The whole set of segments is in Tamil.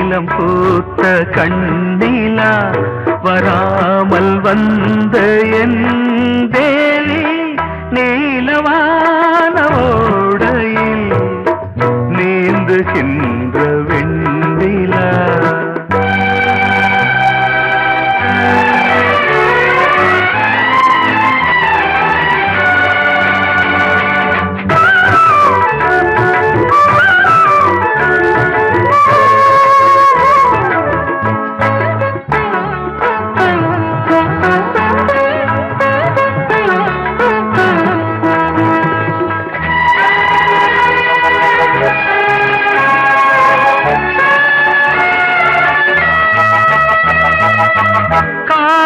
நீலம் பூத்த கண்ணிலா வராமல் வந்த என் தேவி நீலவான ஓடையில் நீந்துகின்ற வெண்ணிலா.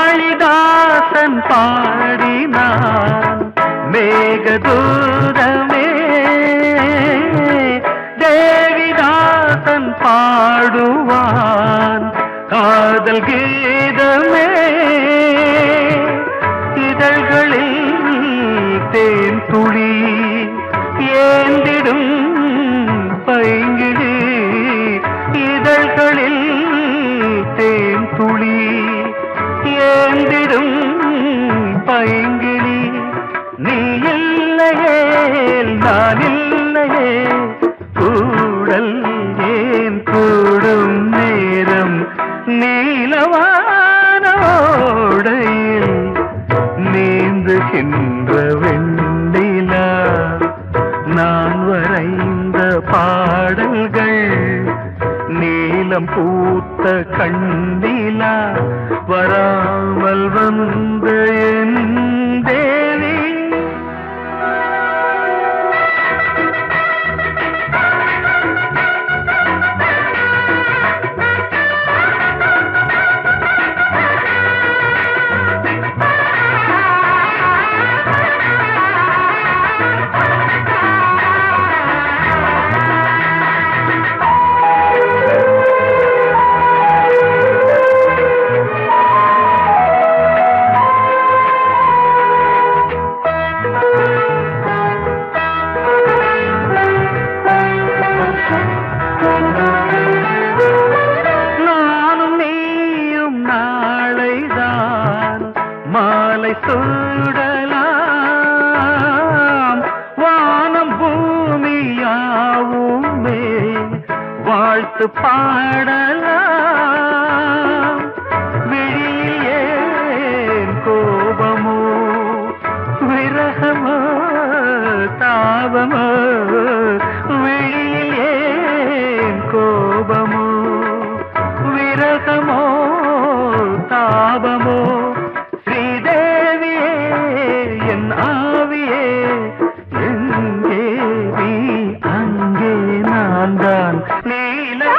காளிதாசன் பாடினான் மேகதூதமே, தேவிதாசன் பாடுவான் காதல் கீதமே. இதழ்களில் தேன் துளி ஏந்திடும் பைங்கிழி, இதழ்களில் தேன் துளி ஏந்திடும் பைங்கிளி. நீ இல்லையே நான் இல்லையே கூடல் ஏன் கூடும் நேரம் நீலவான ஓடையில் நீந்துகின்ற வெண்ணிலா. நான் வரைந்த பாடல்கள் நீலம் பூத்த கண்ணிலா வராமல் வந்த என் தேவி. நானும் நீயும் நாளைதான் மாலை சூடலாம். வானம் பூமியாவுமே வாழ்த்து பாடலாம். விழியில் ஏன் கோபமோ விரகமோ தாபமோ, விழியில் ஏன் கோபமோ விரகமோ தாபமோ. ஸ்ரீதேவியே என் ஆவியே எங்கே நீ அங்கே நான் தான் நீலா.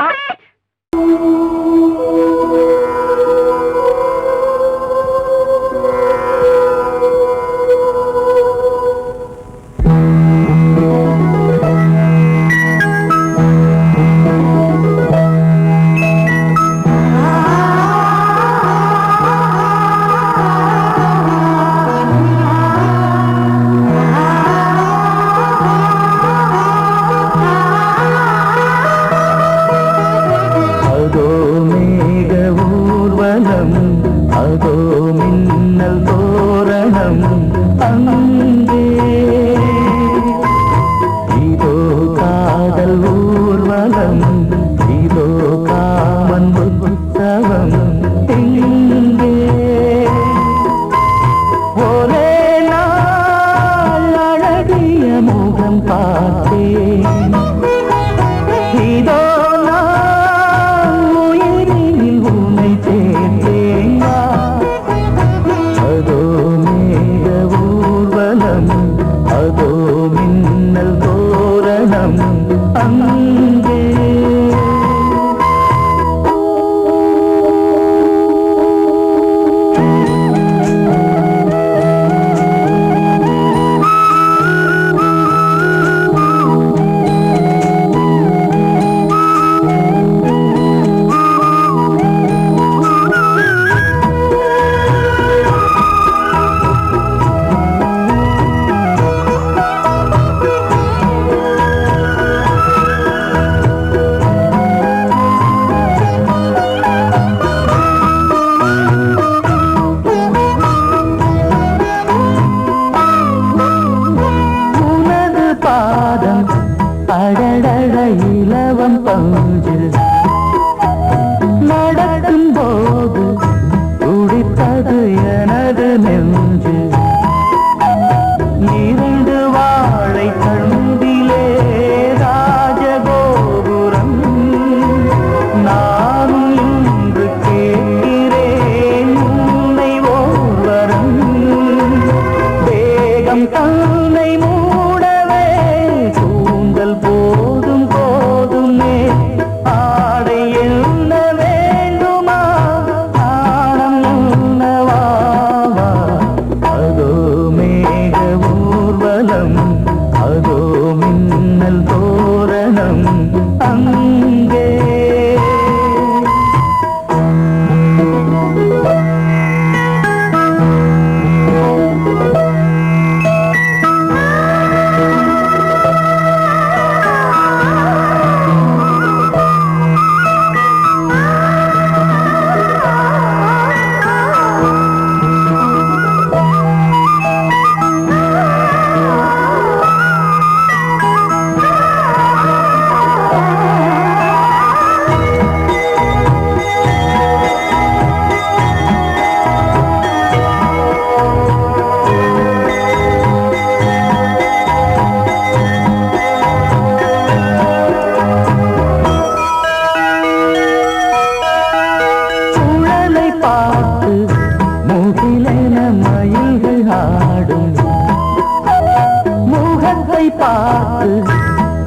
பார்த்து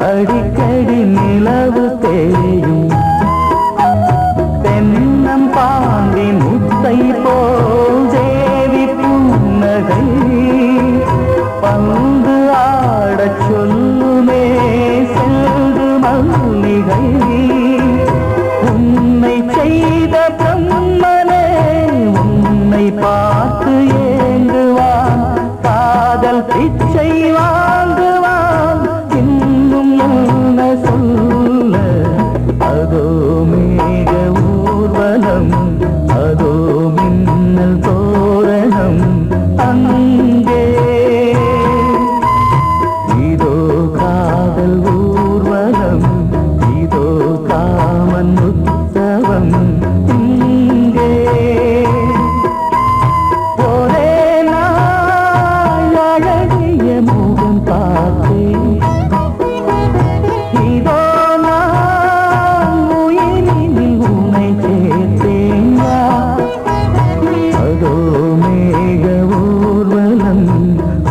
அடிக்கடி நிலவு தேயும் தென்னம் பாண்டி முத்தை போல் தேவி புன்னகை பந்து ஆடச் சொல்லுமே செல்து மல்லிகை உன்னை செய்த பிரம்மனே உன்னை பார்த்து ஏங்குவான் காதல் பிச்சை வாங்குவான் இன்னும் என்ன சொல்ல அதோ மேக ஊர்வலம் அதோ மின்னல் தோரணம் அங்கே இதோ காதல் ஊர்வலம் இதோ காமன் உற்சவம் இங்கே ஒரே நாள் அழகிய முகம் பார்த்தேன் இதோ நான் உயிரினில் உன்னை சேர்த்தேன் அதோ மேக ஊர்வலம்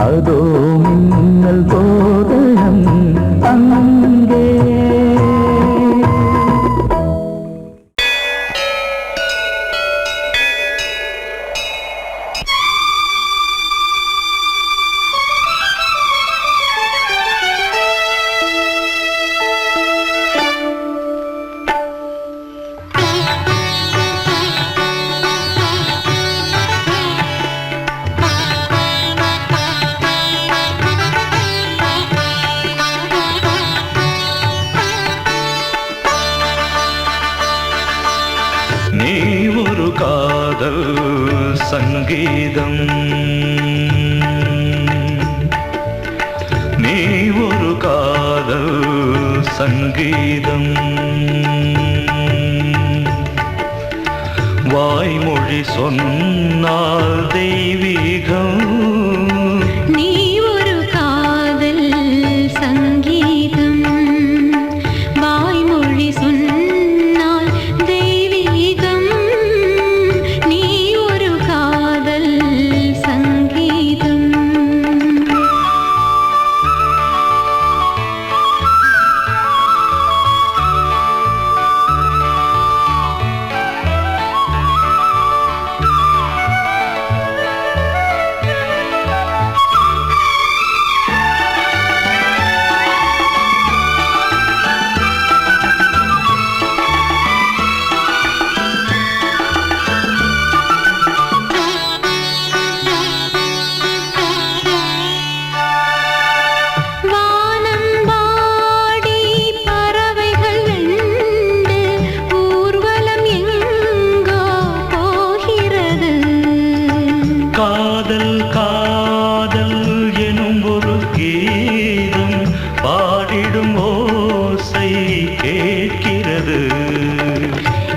அதோ மின்னல் தோரணம் அங்கே நீ ஒரு காதல் சங்கீதம் நீ ஒரு காதல் சங்கீதம் வாய்மொழி சொன்னால் தெய்வீகம் நீ ஒரு காதல் சங்கீதம் வாய்மொழி சொன்னால் தெய்வீகம் நீ ஒரு காதல் சங்கீதம் வானம்பாடி பறவைகள் வெண்டு ஊர்வலம் எங்கோ போகிறது காதல் காதல் எனும் ஒரு கீதம் பாடிடும் ஓசை கேட்கிறது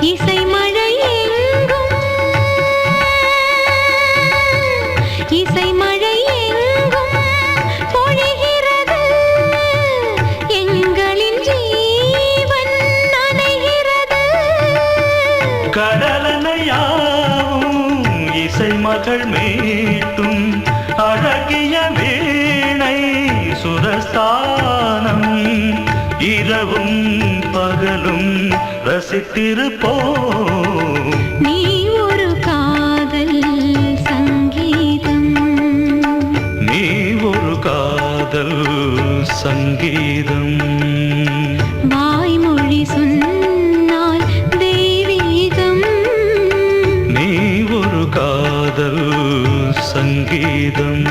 இசை மழை எங்கும் இசை மழை எங்கும் பொழிகிறது எங்களின் ஜீவன் நனைகிறது கடலனையாவும் இசை மகள் மீட்டும் அழகிய வீணை சுரஸ்தானம் இரவும் பகலும் ரசித்திருப்போம் நீ ஒரு காதல் சங்கீதம் நீ ஒரு காதல் சங்கீதம் வாய்மொழி சொன்னால் தெய்வீகம் நீ ஒரு காதல் சங்கீதம்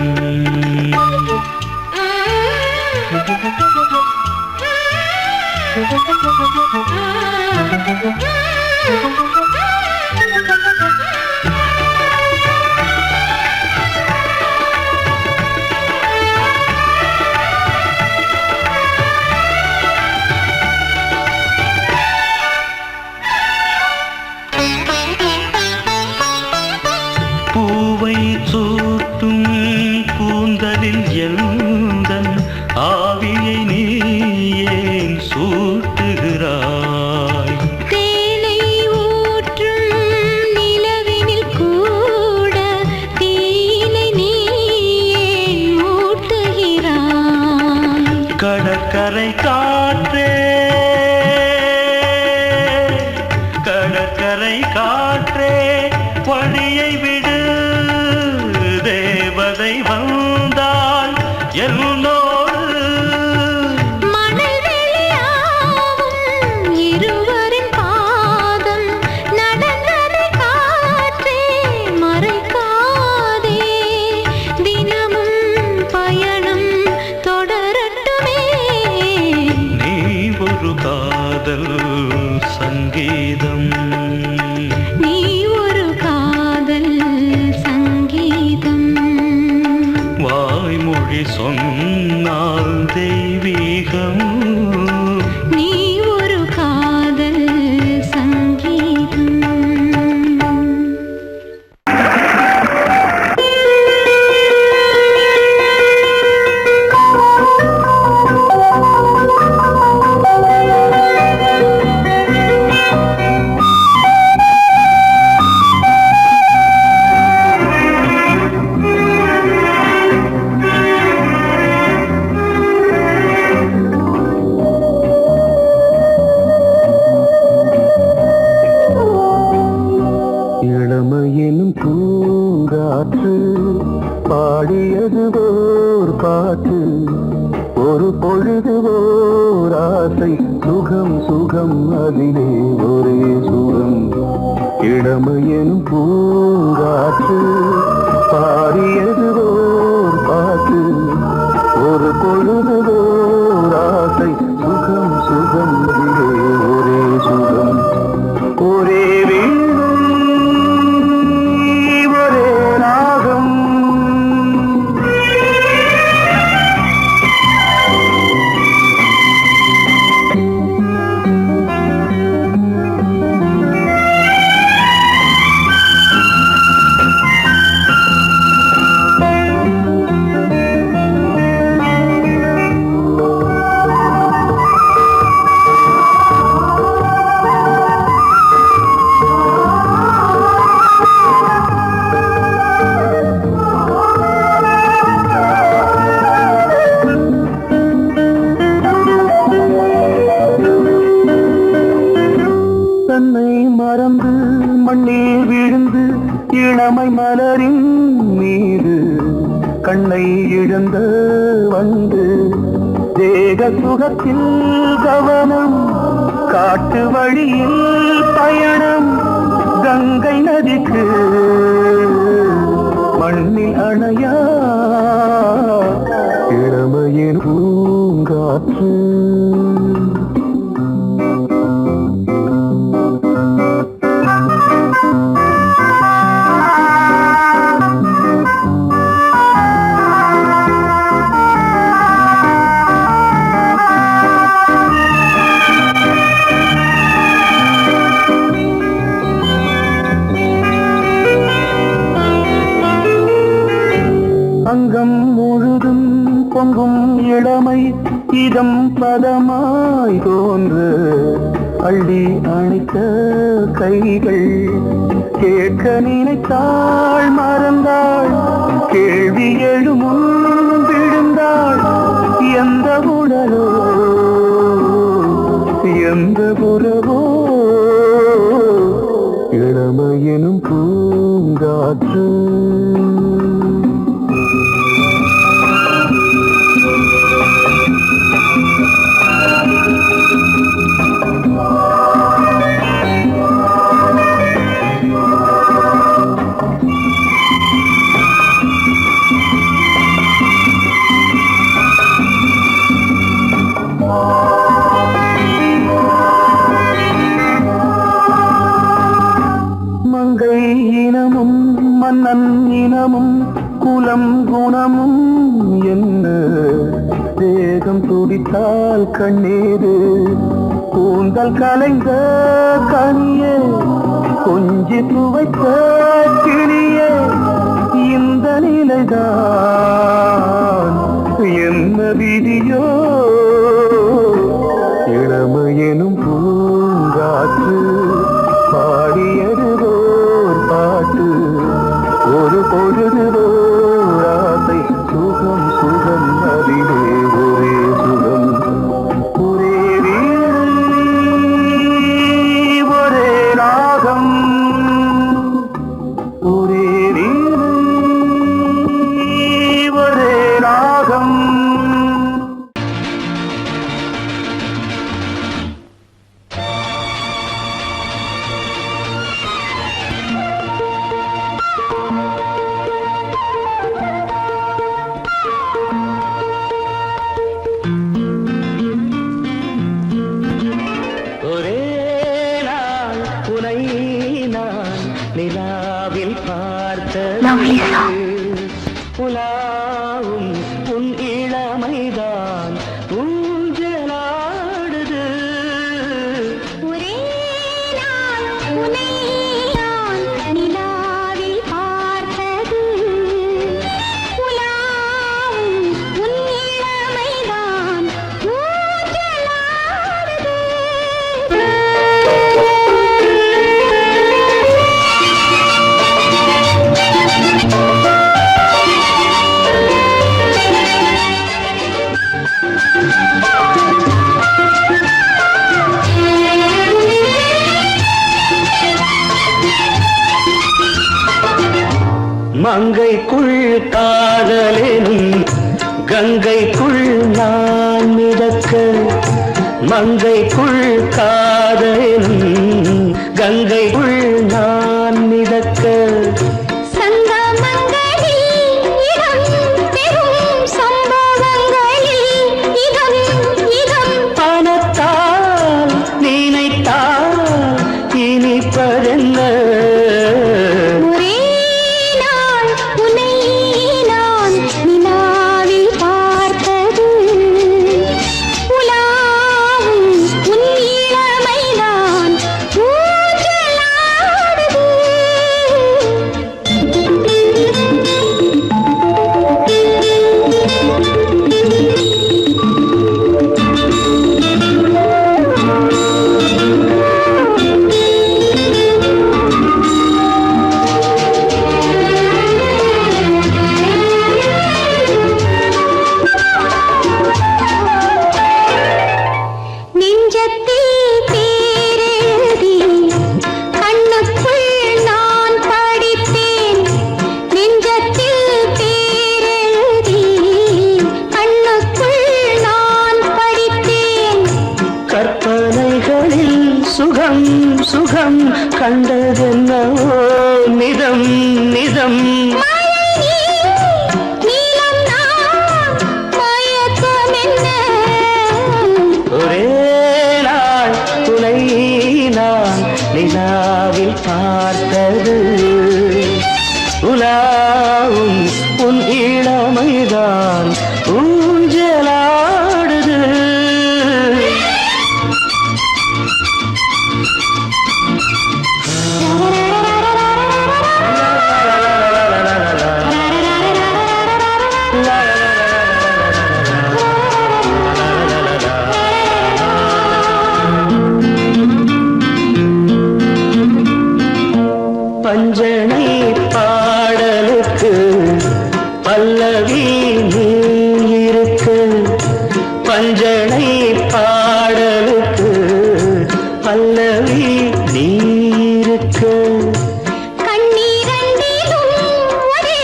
பூவை சூட்டும் கூந்தலில் எழுந்தன் ஆவியை நீ ஏன் சூட்டுகிறாய் தேனை ஊ கடற்கரை காற்றே வழியை விடு, தேவதை வந்தால் என்னோடு. மணல் வெளியாகும் இருவரின் பாதம் நடந்ததை காற்றே மறைக்காதே, தினமும் பயணம் தொடரட்டுமே. நீ ஒரு காதல் சங்கீதம், நீ ஒரு காதல் சங்கீதம். வாய்மொழி சொன்னால் தெய்வீகம். நீ ஒரு காதல் சங்கீதம். இளமையிலும் பூங்காற்று பாடியது ஓர் பாட்டு, ஒரு பொழுது ஓர் ஆசை, சுகம் சுகம் அதிலே ஒரே சுகம். இளமையிலும் பூங்காற்று பாடியது ஓர் பாட்டு, ஒரு பொழுது ஓர் ஆசை, சுகம் சுகம் அதிலே ஒரே சுகம். ஒரே வீணை ஒரே ராகம், தன்னை மறந்து மண்ணில் விழுந்து இளமை மலரின் மீது கண்ணை இழந்த வந்து, தேக சுகத்தில் கவனம், காட்டு வழியில் பயணம், கங்கை நதிக்கு மண்ணில் அணையா இளமையின் பூங்காற்று. அங்கம் முழுதும் பொங்கும் இளமை, இதம் பதமாய் தோன்று, அள்ளி அணைத்த கைகள், கேட்க நினைத்தாள் மறந்தாள், கேள்வி எழுமுன் விழுந்தாள். எந்த உடலோ எந்த புறவோ இளமையினும் பூங்காற்று. மங்கை இனமும் மன்னன் இனமும் குலம் குணமும் என்ன, தேகம் துடித்தால் கண்ணீரு, கூந்தல் கலைந்த கனியே, கொஞ்சி துவைத்த கிளியே, இந்த நிலைதான் என்ன விதியோ. இளமையெனும் பூங்காற்று பாடியது ஓர் பாட்டு, ஒரு பொழுது ஓர் ஆசை, சுகம் சுகம் அதிலே ஒரே சுகம். ஒரே வீணை ஒரே ராகம். உனை நான் நிலாவில் லவ்லிசா. பார்த்தது உலாவும் உன் இளமைதான் ஊஞ்சலாடுது. ஒரே நாள் உன்னை நான் நிலாவில் பார்த்தது உலாவும் உன் இளமைதான் ஊஞ்சலாடுது. மங்கைக்குள் காதலெனும் கங்கைக்குள் நான் மிதக்க மங்கைக்குள் காதலெனும் கங்கைக்குள் நான் மிதக்க சங்கமங்களில் இடம் பெறும் சம்பவங்களில் இதம் இதம் பணத்தால் நினைத்தால் இனிப்பதென்ன ஒரே நாள் உன்னை நான் நிலாவில் பார்த்தது உலாவும் உன் இளமைதான் ஊஞ்சலாடுது. நெஞ்சத்தில் பேரெழுதி கண்ணுக்குள் நான் படித்தேன் நெஞ்சத்தில் பேரெழுதி கண்ணுக்குள் நான் படித்தேன் கற்பனைகளில் சுகம் சுகம் கண்டதென்னவோ நிதம் நிதம் மழை நீலம் நான் மயக்கம் என்ன ஒரே நாள் துணை நான் நிலாவில் பார்த்தது உலாவும் உன் இளமைதான் ஊஞ்சலாடுது. பஞ்சனை பாடலுக்கு பல்லவி நீ இருக்க பஞ்சனை பாடலுக்கு பல்லவி நீ இருக்க கண்ணீரண்டிலும் ஒரே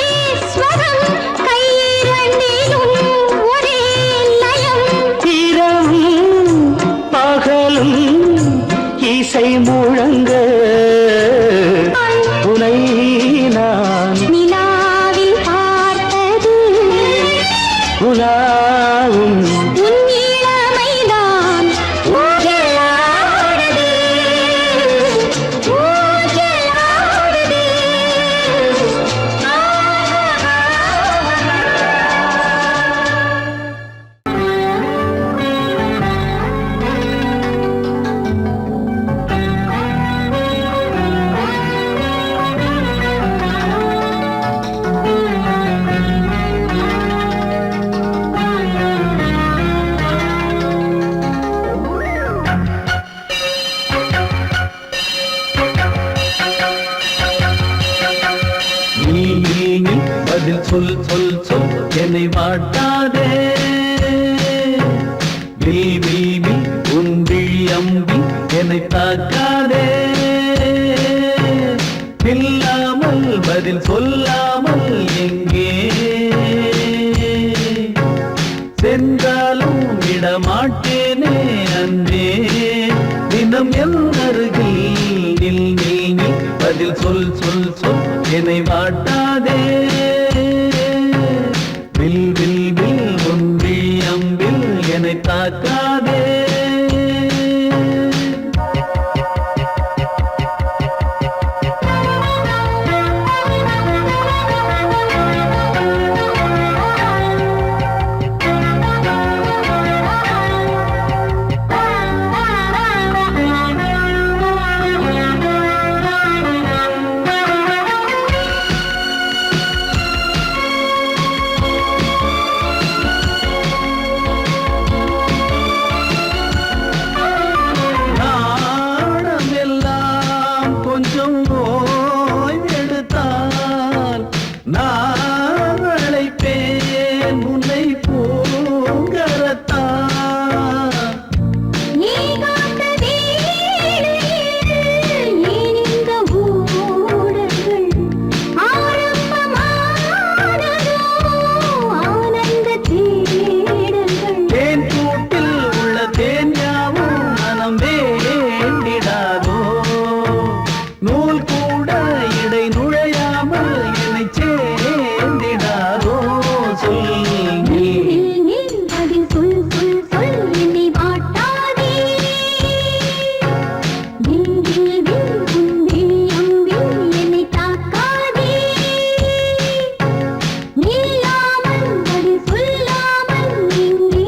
ஸ்வரம் கையிரண்டிலும் ஒரே லயம் இரவும் பகலும் இசை முழங்க உனை நான் நிலாவில் பார்த்தது உலாவும் உன் இளமைதான் ஊஞ்சலாடுது ஊஞ்சலாடுது. நீ பதில் சொல் சொல் சொல் என்னை வாட்டாதே வில் உன் விழி அம்பி என்னை தாக்காதே இல்லாமல் பதில் சொல்லாமல் எங்கே சென்றாலும் விடமாட்டேனே அன்பே தினம் என் அருகில் நில் நில் நில் பதில் சொல் சொல் சொல் என்னை வாட்டாதே வில் வில் வில் உன் விழி அம்பில் என்னை தாக்காதே கொஞ்சம் ஓய்வெடுத்தால் நான் அழைப்பேன் உன்னை பூங்கரத்தான். ஏகாந்த வேளையில் ஏன் இந்த ஊடல்கள் ஆரம்பமானதோ ஆனந்த தேடல்கள். தேன் கூட்டில் உள்ள தேன் யாவும் மனம் வேண்டிடாதோ, நூல் கூட இடை நுழையாமல் என்னை சேர்ந்திடாதோ. சொல் நில் பதில் சொல் சொல் சொல் என்னை வாட்டாதே. வில் வில் வில் உன் விழி அம்பில் என்னை தாக்காதே. நில்லாமல் பதில் சொல்லாமல் எங்கே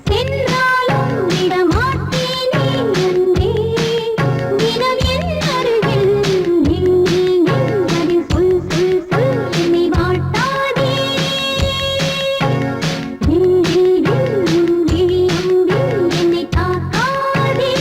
சென்றாலும் விடமாட்டேனே அன்பே. தினம் என் அருகில் நில் நில் நில் பதில் சொல் சொல் சொல் என்னை வாட்டாதே. வில் வில் வில் உன் விழி அம்பில் என்னை தாக்காதே.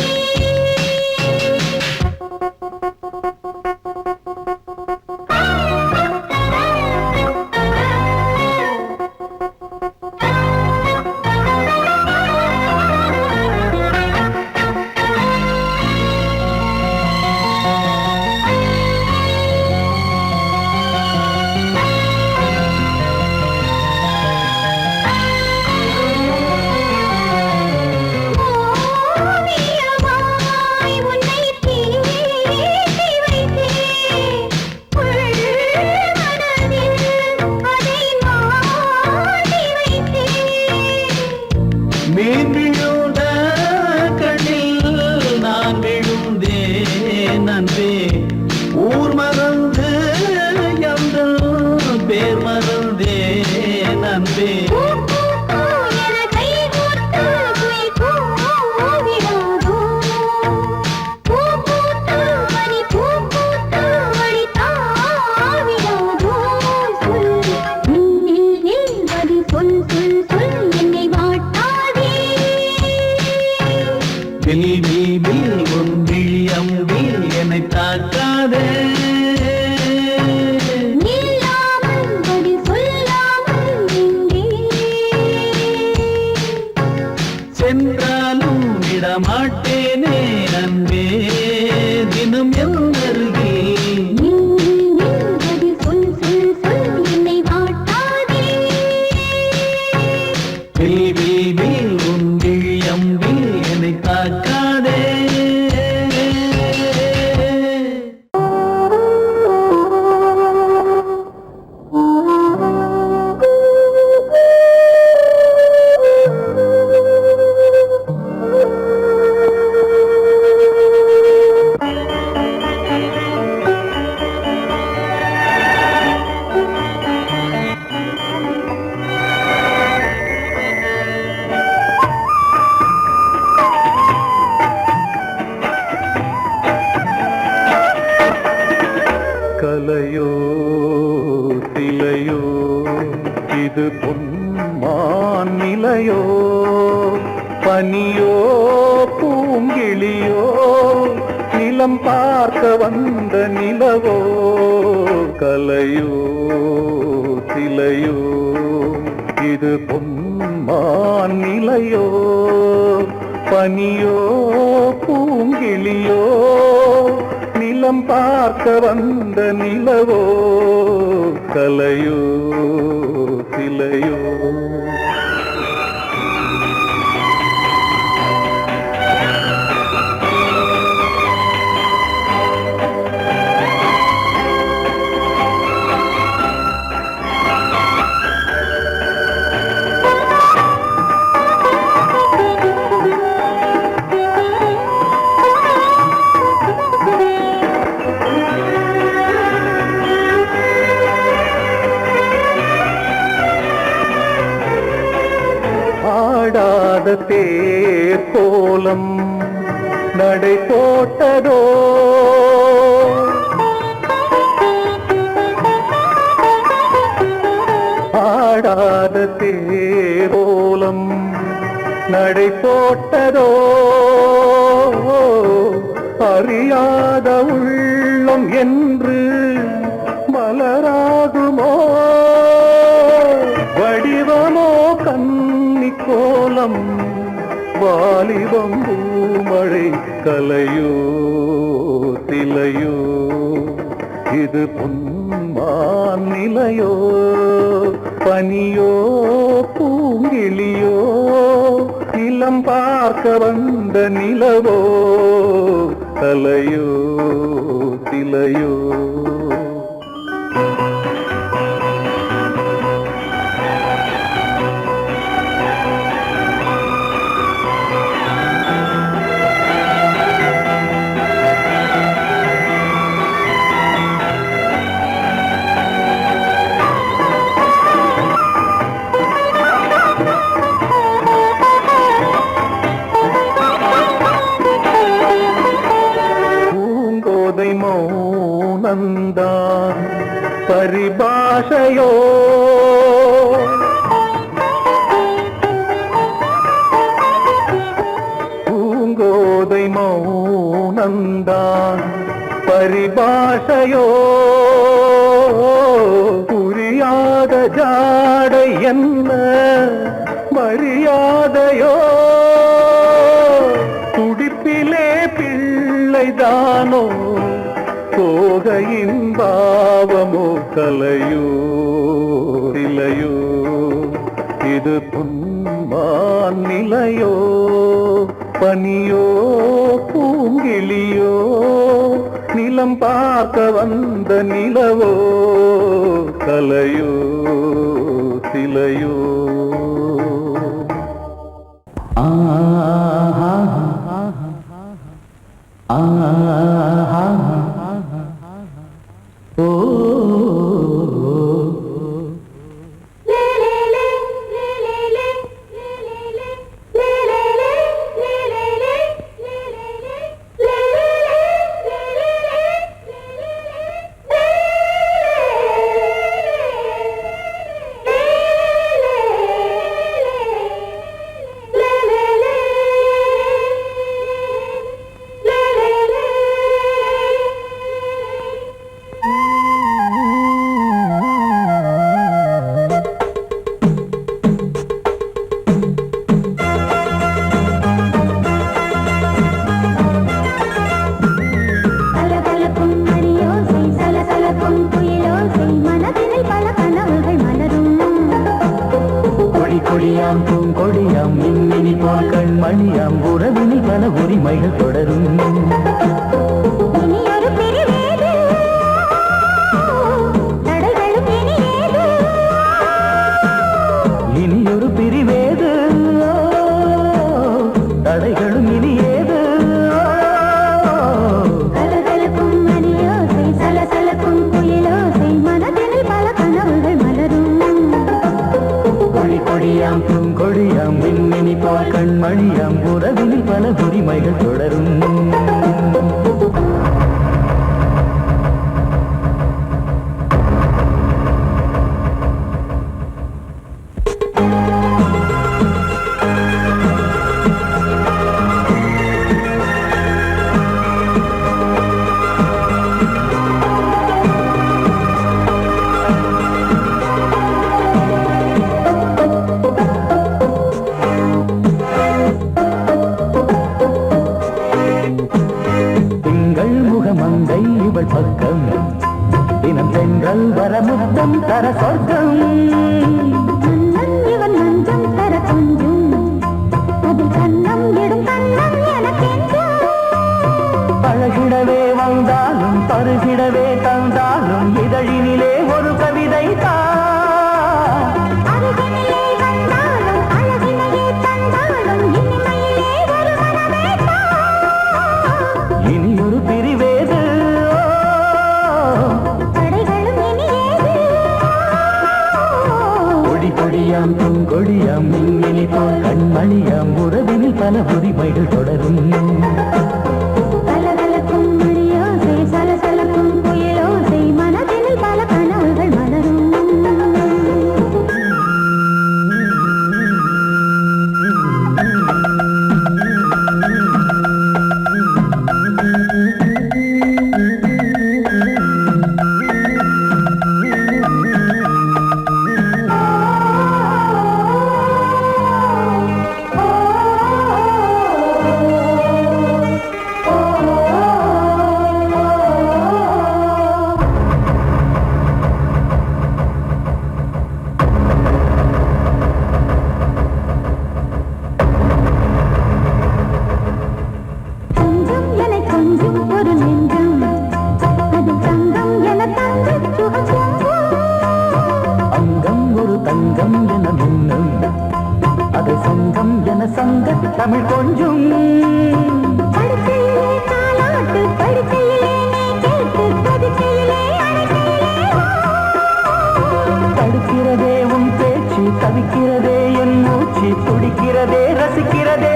ஓவியமாய் உன்னை தீட்டி வைத்தேன். உள்மனதில் அதை மாட்டி வைத்தேன். மீன் விழுந்த கண்ணில் நான் விழுந்தேன் அன்பே. ஊர் மறந்து எந்தன் பேர் மறந்தேன் அன்பே. பூ பூ பூ என கை கோர்த்து குயில் கூவிடாதோ. பூ பூத்து மணி பூ பூத்து மணி தாவிடாதோ. சொல் நில் நில் நில் பதில் சொல் சொல் சொல் என்னை வாட்டாதே. வில் வில் வில் உன் விழி அம்பில் என்னை தாக்காதே. நில்லாமல் பதில் சொல்லாமல் எங்கே சென்றாலும் விடமாட்டேனே அன்பே. தினம் என் அருகில் நில் நில் நில் பதில் சொல் சொல் சொல் என்னை வாட்டாதே. வில் வில் வில் உன் விழி அம்பில் என்னை தாக்காதே. கலையோ சிலையோ இது பொன்மான் நிலையோ, பனியோ பூங்கிளியோ நிலம் பார்க்க வந்த நிலவோ. கலையோ சிலையோ இது பொன்மான் நிலையோ, பனியோ பூங்கிளியோ நிலம் பார்க்க வந்த நிலவோ. கலையோ சிலையோ. ஆடாத தேர் கோலம் நடை போட்டதோ, ஆடாத தேர் கோலம் நடை போட்டதோ. அறியாத உள்ளம் என்று மலராகுமோ வடிவமோ கன்னி கோலம் வாலிபம் பூமழை கலையோ திலையோ இது பொன்மான் நிலையோ பனியோ பூங்கிளியோ நிலம் பார்க்க வந்த நிலவோ கலையோ திலையோ மௌனந்தான் பரிபாஷையோ பூங்கோதை மௌனந்தான் பரிபாஷையோ புரியாத ஜாடை என்ன மரியாதையோ துடிப்பிலே பிள்ளைதானோ சோகையின் பாவமோ கலையோ இலையோ இது பொன்மான் நிலையோ பனியோ பூங்கிளியோ நிலம் பார்க்க வந்த நிலவோ கலையோ சிலையோ கொடியாம் பூங்கொடியாம் மின்மினி போல் கண்மணியாம் உறவினில் பல உரிமைகள் தொடரும் இனியொரு பிரிவேது தடைகளும் இனியேது கொடியாம் பூங்கொடியாம் மின்மினி போல் கண்மணியாம் உறவினில் பல உரிமைகள் தொடரும் மங்கை இவள் பக்கம் தினம் சென்றல் வரமுத்தம் தர சொர்க்கம் இவன் மஞ்சம் தர கொஞ்சம் அதில் கண்ணம் இடும் கண்ணம் எனக்கென்றும் பழகிடவே வந்தாலும் பருகிடவே தந்தாலும் இதழினிலே ஒரு கவிதை அருகினிலே வந்தாலும் அழகினையே தந்தாலும் இனிமையிலே ஒரு மனமே இனியொரு பிரிவேது கொடி கொடியாம் பூங்கொடியாம் மின்மினி போல் கண்மணியாம் உறவினில் பல உரிமைகள் தொடரும் கலகலக்கும் மணியோசை சலசலக்கும் புயலோசை மனதினில் பல கனவுகள் தமிழ் கொஞ்சும் படுக்கையிலே தாலாட்டு படுக்கையிலே நீ கேட்டு படுக்கையிலே தடுக்கிறதே உன் பேச்சு தவிக்கிறதே என் மூச்சு துடிக்கிறதே ரசிக்கிறதே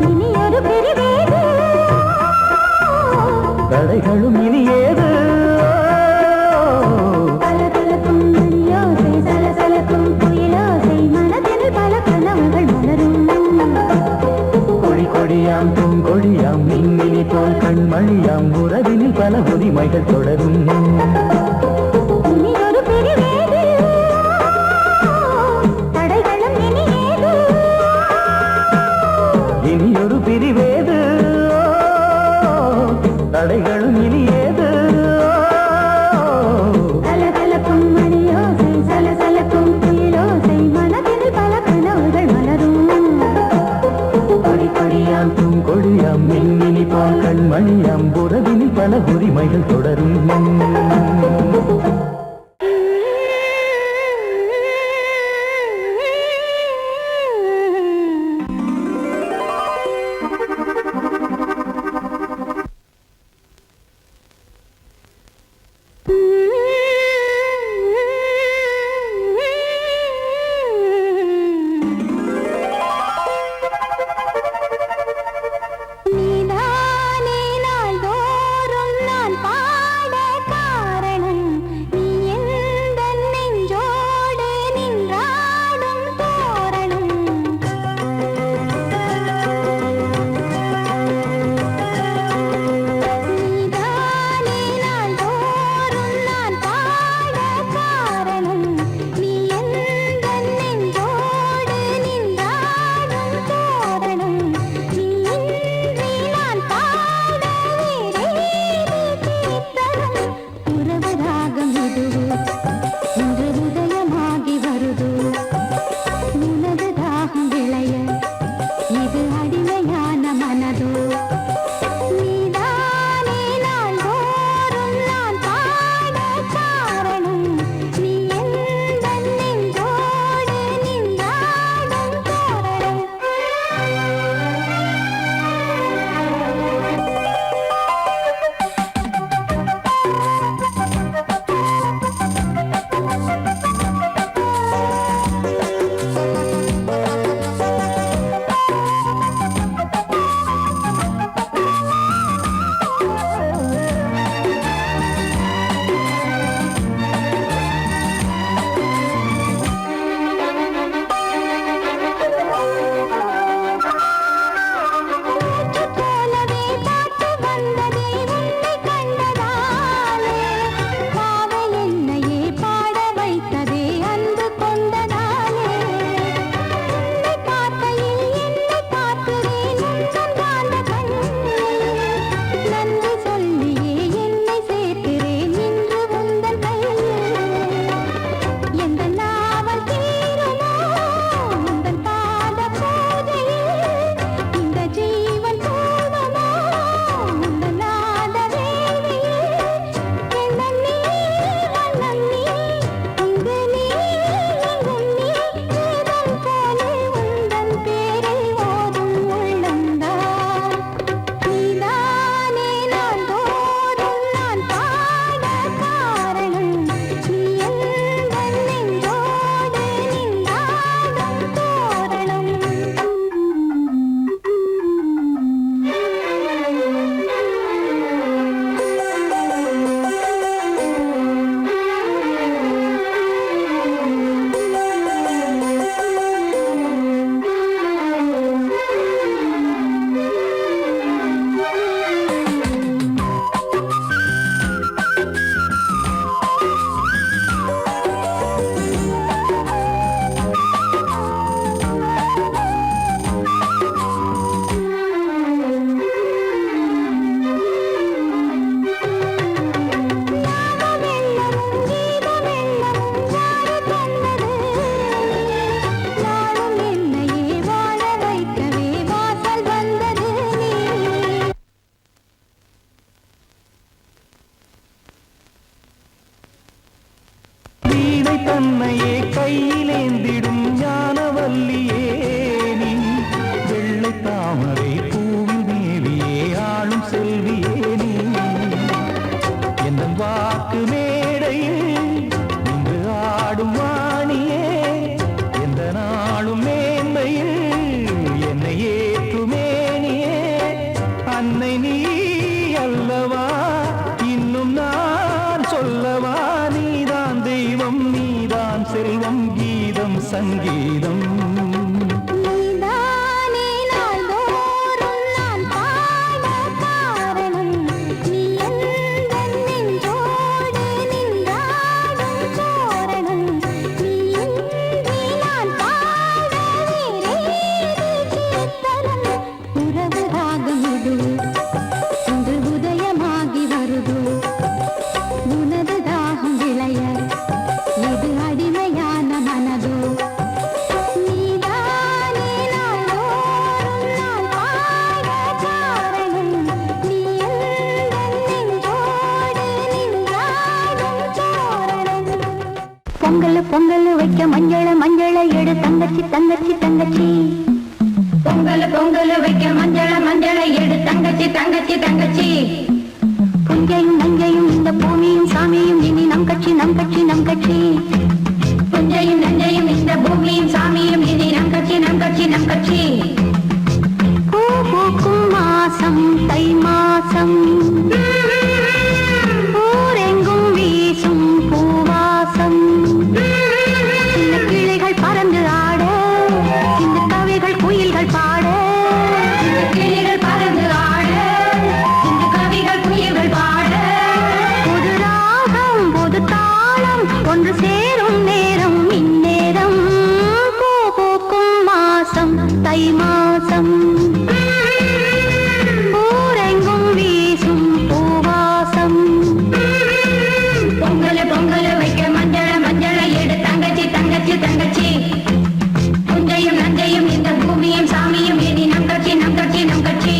இனி ஒரு பிரிவேது தடைகளும் இனி ஏது கலகலக்கும் மணியோசை சலசலக்கும் குயிலோசை மனதில் பல கனவுகள் மலரும் கொடி கொடியாம் பூங்கொடியாம் மின்மினி போல் கண்மணியாம் உறவினில் பல உரிமைகள் தொடரும் இனி ஒரு பிரிவேது தடைகளும் இனி ஏது இனி ஒரு பிரிவேது தடைகளும் இனி ஏது கலகலக்கும் மணியோசை சலசலக்கும் குயிலோசை மனதில் பல கனவுகள் மலரும் கொடி கொடியாம் பூங்கொடியாம் மின்மினி போல் கண்மணியாம் உறவினில் பல உரிமைகள் தொடரும் நீதானே நாள்தோறும் நான் பாட காரணம் நீ அன்னை நீ அல்லவா, இன்னும் நான் சொல்லவா, நீதான் தெய்வம் நீதான் செல்வம், கீதம் சங்கீதம். நீதானே நாள்தோறும் நான் பாட காரணம், நீ எந்தன் நெஞ்சோடு நின்றாடும் தோரணம். நீ இன்றி நான் பாட வேறேது கீர்த்தனம். உறவு ராகம் இது இன்று உதயமாகி வருது, உனது தாகம் விளைய இது அடிமையான மனதோ. நீதானே நாள்தோறும் நான் பாட காரணம், நீ எந்தன் நெஞ்சோடு நின்றாடும் தோரணம். பொங்கல் பொங்கல் வைக்க மஞ்சள மஞ்சள எடு தங்கச்சி தங்கச்சி தங்கச்சி. பொங்கல் பொங்கல் வைக்க மஞ்சள மஞ்சள எடு தங்கச்சி தங்கச்சி தங்கச்சி. புஞ்சையும் நஞ்சையும் இந்த பூமியும் சாமியும் இனி நம் கட்சி நம் கட்சி நம் கட்சி. புஞ்சையும் நஞ்சையும் இந்த பூமியும் சாமியும் இனி நம் கட்சி நம் கட்சி நம் கட்சி. பூ பூக்கும் மாசம் தை மாசம், ஊரெங்கும் வீசும் பூவாசம். சின்ன கிளிகள் பறந்து ஆட, இந்த கவிகள் குயில்கள் பாட. சின்ன கிளிகள் பறந்து ஆட, இந்த கவிகள் குயில்கள் பாட. புது ராகம் புது தாளம் ஒன்று சேரும் நேரம் இந்நேரம். பூ பூக்கும் மாசம் தை மாசம், ஊரெங்கும் வீசும் பூவாசம். பொங்கல் பொங்கல் வைக்க மஞ்சள மஞ்சள எடு தங்கச்சி தங்கச்சி தங்கச்சி. புஞ்சையும் நஞ்சையும் இந்த பூமியும் சாமியும் இனி நம் கட்சி நம் கட்சி நம் கட்சி.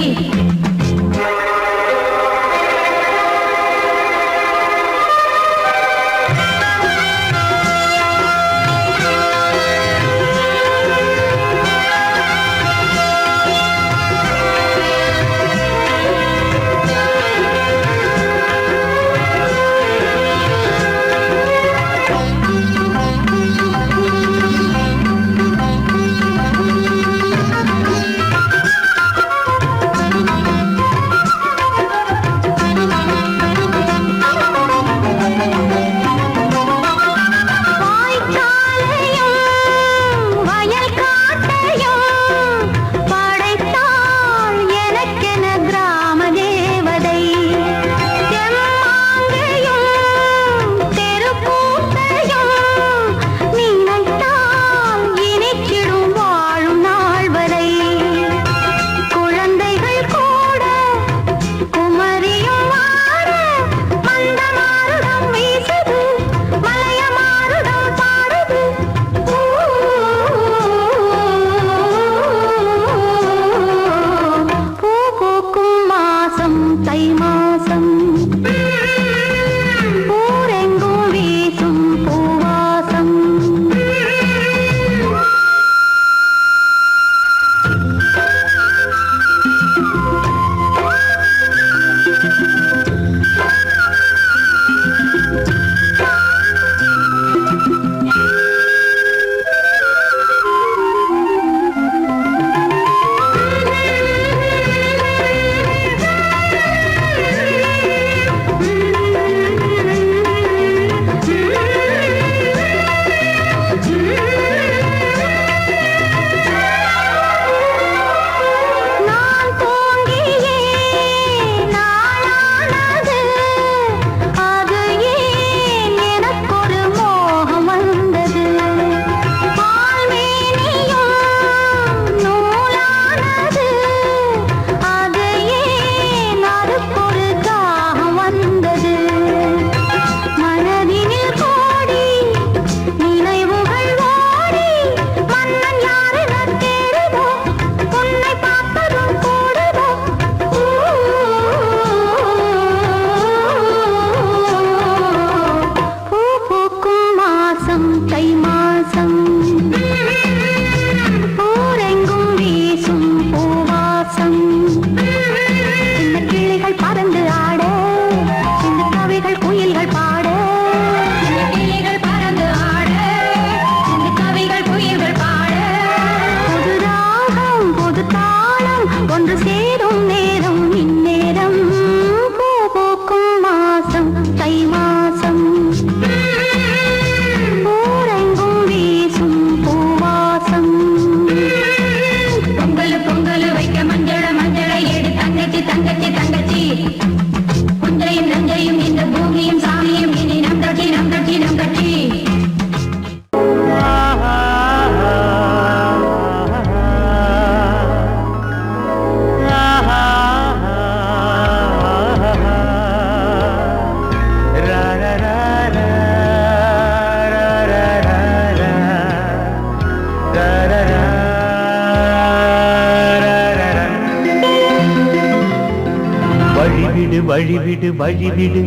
வழிவிடு வழிவிடு வழிவிடு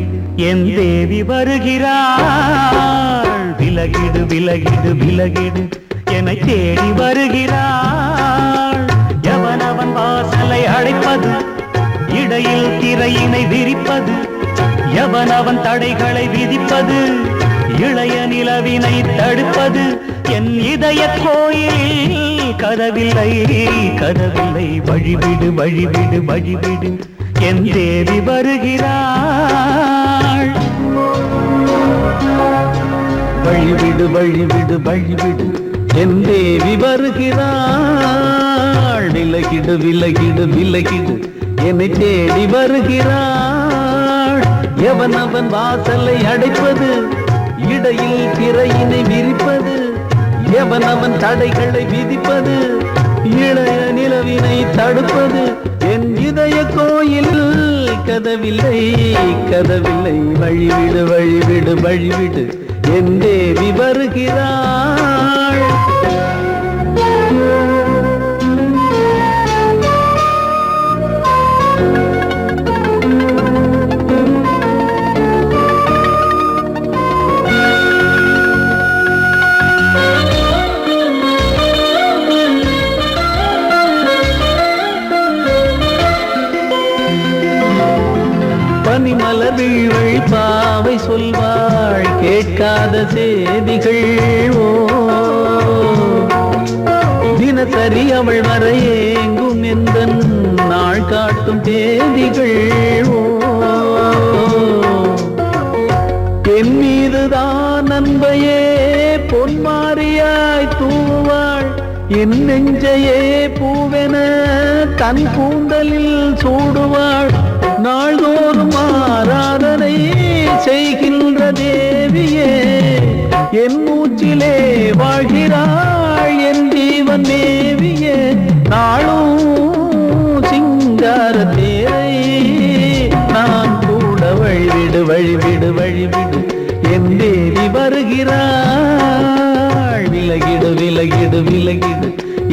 என் தேவி வருகிறாள் விலகிடு விலகிடு விலகிடு என்னை தேடி வருகிறாள் எவனவன் வாசலை அடைப்பது இடையில் திரையினை விரிப்பது எவனவன் தடைகளை விதிப்பது இளைய நிலவினை தடுப்பது என் இதய கோயில் கதவில்லை கதவில்லை வழிவிடு வழிவிடு வழிவிடு என் தேவி வருகிறாள் வழிவிடு வழிவிடு வழிவிடு என் தேவி வருகிறாள் விலகிடு விலகிடு விலகிடு என்னை தேடி வருகிறாள் எவனவன் வாசலை அடைப்பது இடையில் திரையினை விரிப்பது எவனவன் தடைகளை விதிப்பது இளைய நிலவினை தடுப்பது என் இதய கோயில் கதவில்லை கதவில்லை வழிவிடு வழிவிடு வழிவிடு என் தேவி வருகிறாள் பனிமலர் வீழ்வழி பாவை சொல்வாள் கேட்காத செய்திகள் ஓ தினசரி அவள் வர ஏங்கும் எந்த நாள் காட்டும் தேதிகள் ஓ என் மீதுதான் அன்பையே பொன்மாரியாய் தூவாள் என் நெஞ்சையே பூவென தன் கூந்தலில் சூடுவாள் நாள்தோறும் ஆராதனை செய்கின்ற தேவியே என் மூச்சிலே வாழ்கிறாள் என் ஜீவன் தேவியே நாளும் சிங்கார தேரை நான் கூட வழிவிடு வழிவிடு வழிவிடு என் தேவி வருகிறாள் விலகிடு விலகிடு விலகிடு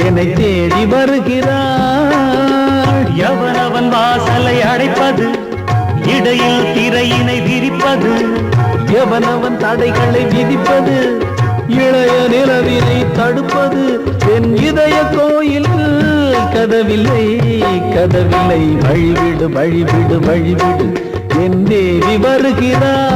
என்னை தேடி வருகிறாள் எவனவன் வாசலை அடைப்பது இடையில் திரையினை விரிப்பது எவனவன் தடைகளை விதிப்பது இளைய நிலவினை தடுப்பது என் இதய கோயில் கதவில்லை கதவில்லை வழிவிடு வழிவிடு வழிவிடு என் தேவி வருகிறாள்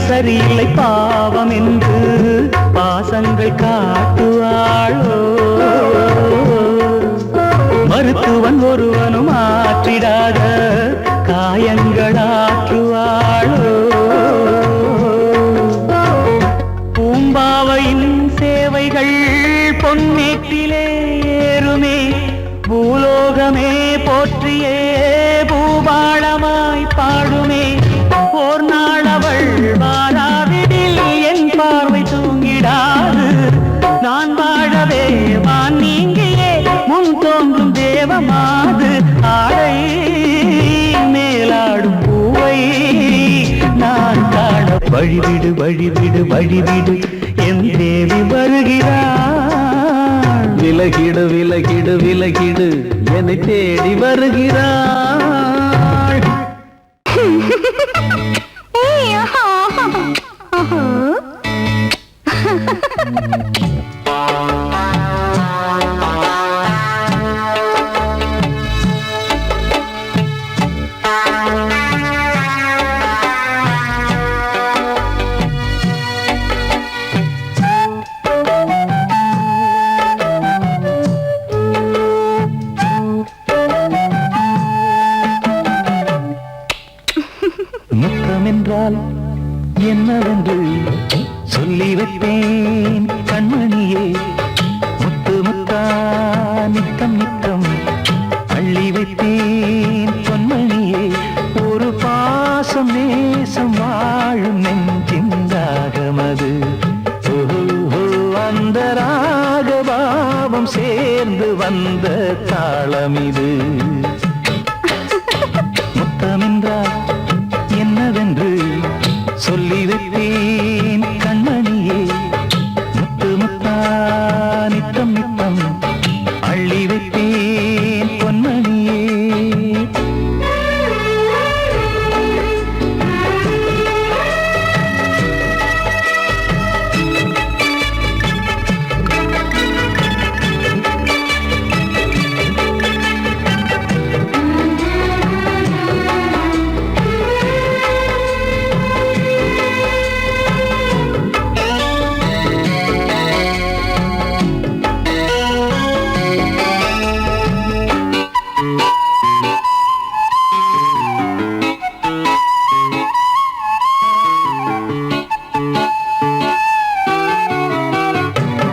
சரியில்லை பாவம் என்று பாசங்கள் காட்டுவாளோ மருத்துவன் ஒருவனும் ஆற்றிடாத காயங்களாற்றுவாளோ பூம்பாவையின் சேவைகள் பொன்னேற்றிலே ஏறுமே பூலோகமே போற்றியே பூபாளமாய் பாடுமே ஓர் நாள் அவள் வாராவிடில் என் பார்வை தூங்கிடாது நான் வாழவே வான் நீங்கியே முன் தோன்றும் தேவமாது ஆடை மேலாடும் பூவை நான் காண வழிவிடு வழிவிடு வழிவிடு என் தேவி வருகிறாள் விலகிடு விலகிடு விலகிடு என்னை தேடி வருகிறாள் முத்தமென்றால் என்னவென்று சொல்லி வைப்பேன் கண்மணியே முத்து முத்தா நித்தம் நித்தம் அள்ளி வைப்பேன் பொன்மணியே ஒரு பாசம் நேசம் வாழும் நெஞ்சின் தாகமது ஓ பாவம் சேர்ந்து வந்த தாளம் இது. முத்தமென்றால் என்னவென்று சொல்லி வைத்தேன் கண்மணியே. முத்து முத்தா நித்தம் நித்தம் அள்ளி வைத்தேன் பொன்மணியே.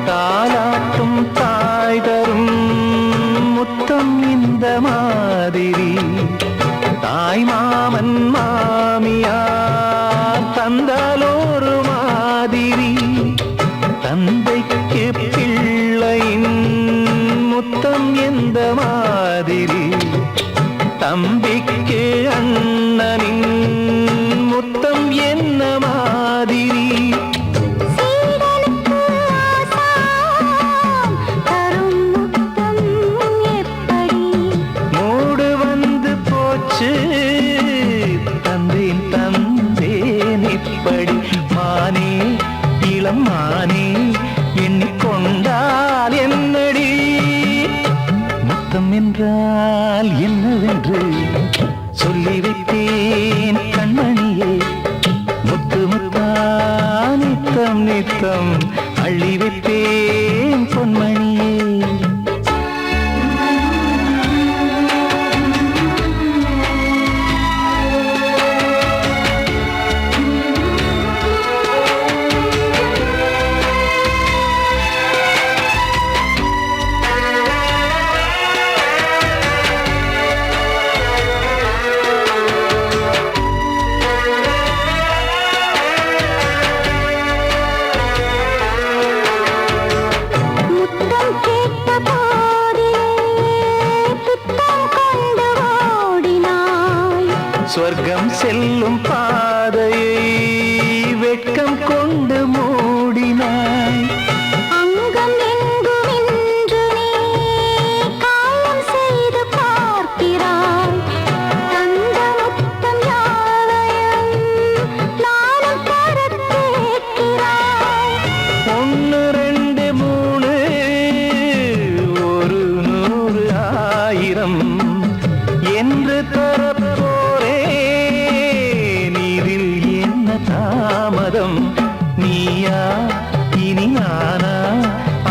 தாலாட்டும் தாய் தரும் முத்தம் இந்த மாதிரி தாய் மாமன் மாமியார் தந்தாலோரு மாதிரி. தந்தைக்கு பிள்ளையின் முத்தம் எந்த மாதிரி தம்பிக்கு அண்ணனின் முத்தம் என்ன மாதிரி. சீடனுக்கு ஆசான் தரும் முத்தம் எப்படி? மூடு வந்து போச்சு தந்தேன் தந்தேன் இப்படி. மானே இளம் மானே எண்ணிக்கொண்டால் என்னடி. முத்தம் என்றால் என்னவென்று சொல்லி வைத்தேன் கண்மணியே. முத்து முத்தா நித்தம் நித்தம் அள்ளி வைத்தேன் பொன்மணியே. முத்தம் கேட்ட போதிலே துத்தம் கொண்டு ஓடினாய். சொர்க்கம் செல்லும் பாதையை வெட்கம் கொண்டு மூடினாய். அங்கம் எங்கும் இன்று நீ காயம் செய்து பார்க்கிறாய். தந்த முத்தம் யாவையும் நானும் தரக் கேட்கிறாய். ஒன்று ரெண்டு மூணு ஒரு நூறு ஆயிரம் என்று தரப்போரே. நீரில் என்ன தாமதம்? நீயா இனி நானா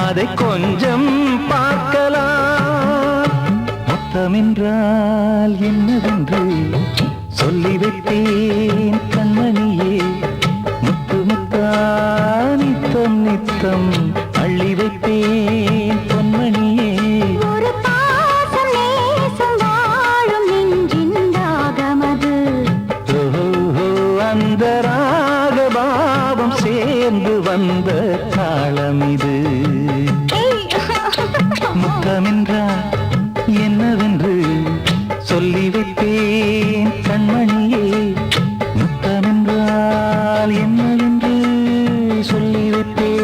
அதை கொஞ்சம் பார்க்கலாம். முத்தமென்றால் என்னவென்று சொல்லி வைத்தேன் கண்மணியே. முத்து முத்தா நித்தம் நித்தம் அள்ளி வைத்தேன் பொன்மணியே. ஒரு பாசம் நேசம் வாழும் நெஞ்சின் ராகமது. ஓஹோ அந்த ராகபாவம் சேர்ந்து வந்த தாளம் இது. முத்தமென்றால் என்னவென்று சொல்லி வைத்தேன் கண்மணியே. முத்தமென்றால் என்னவென்று சொல்லி வைத்தேன்